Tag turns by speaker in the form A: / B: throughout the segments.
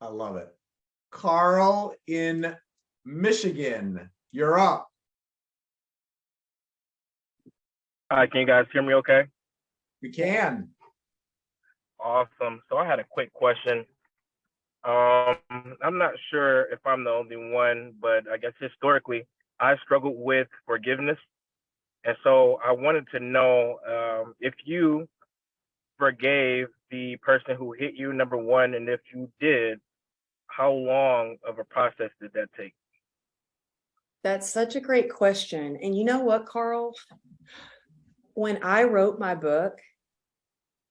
A: I love it. Carl in Michigan, you're up.
B: Hi, can you guys hear me okay?
A: We can.
B: Awesome. So I had a quick question. I'm not sure if I'm the only one, but I guess historically, I struggled with forgiveness. And so I wanted to know if you forgave the person who hit you, number one, and if you did, how long of a process did that take?
C: That's such a great question. And you know what, Carl? When I wrote my book,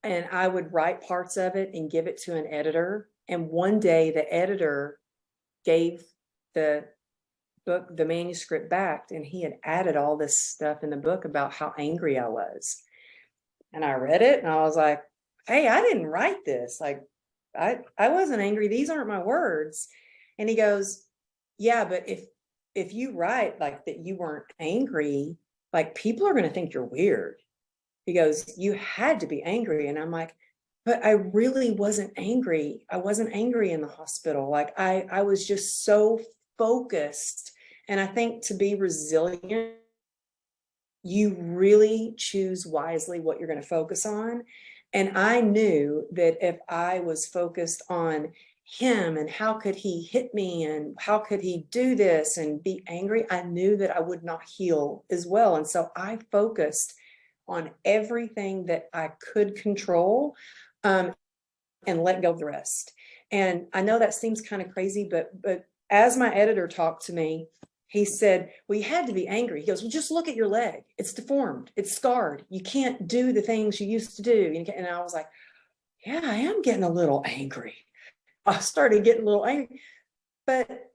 C: and I would write parts of it and give it to an editor, and one day the editor gave the book, the manuscript back, and he had added all this stuff in the book about how angry I was. And I read it and I was like, hey, I didn't write this. Like, I wasn't angry. These aren't my words. And he goes, yeah, but if you write like that you weren't angry, like people are going to think you're weird. He goes, you had to be angry. And I'm like, but I really wasn't angry. I wasn't angry in the hospital. Like I was just so focused. And I think to be resilient, you really choose wisely what you're going to focus on. And I knew that if I was focused on him and how could he hit me and how could he do this and be angry, I knew that I would not heal as well. And so I focused on everything that I could control, and let go of the rest. And I know that seems kind of crazy, but as my editor talked to me, he said, well, you had to be angry. He goes, well, just look at your leg. It's deformed. It's scarred. You can't do the things you used to do. And I was like, yeah, I am getting a little angry. I started getting a little angry, but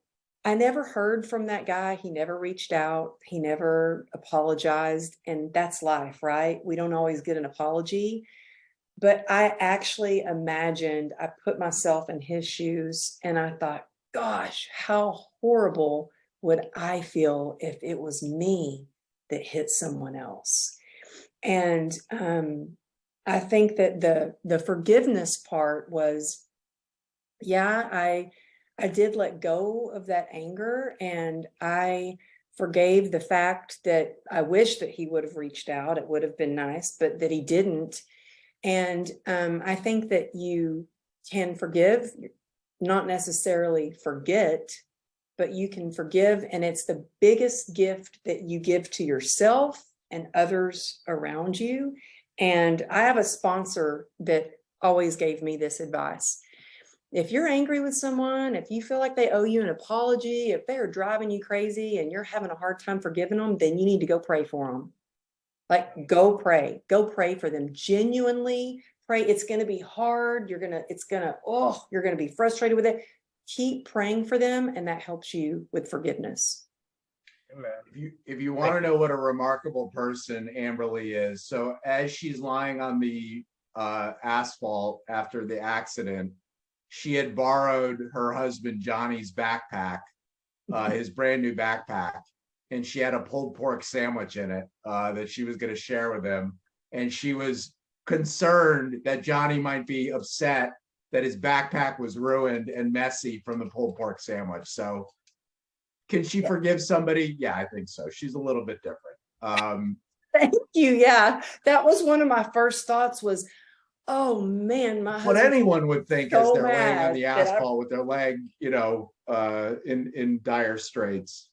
C: I never heard from that guy. He never reached out. He never apologized. And that's life, right? We don't always get an apology. But I actually imagined, I put myself in his shoes and I thought, gosh, how horrible would I feel if it was me that hit someone else? And I think that the forgiveness part was, yeah, I did let go of that anger, and I forgave the fact that I wish that he would have reached out. It would have been nice, but that he didn't. And I think that you can forgive, not necessarily forget, but you can forgive. And it's the biggest gift that you give to yourself and others around you. And I have a sponsor that always gave me this advice. If you're angry with someone, if you feel like they owe you an apology, if they're driving you crazy and you're having a hard time forgiving them, then you need to go pray for them. Like, go pray for them. Genuinely pray. It's going to be hard. You're going to be frustrated with it. Keep praying for them. And that helps you with forgiveness.
A: Amen. If you want to know what a remarkable person Amberly is, so as she's lying on the asphalt after the accident, she had borrowed her husband Johnny's backpack, his brand new backpack, and she had a pulled pork sandwich in it that she was going to share with him. And she was concerned that Johnny might be upset that his backpack was ruined and messy from the pulled pork sandwich. So can she forgive somebody? Yeah, I think so. She's a little bit different.
C: Thank you. Yeah, that was one of my first thoughts was, oh man, my husband.
A: What anyone would think
C: so
A: as they're laying on the
C: mad that
A: asphalt with their leg, in dire straits.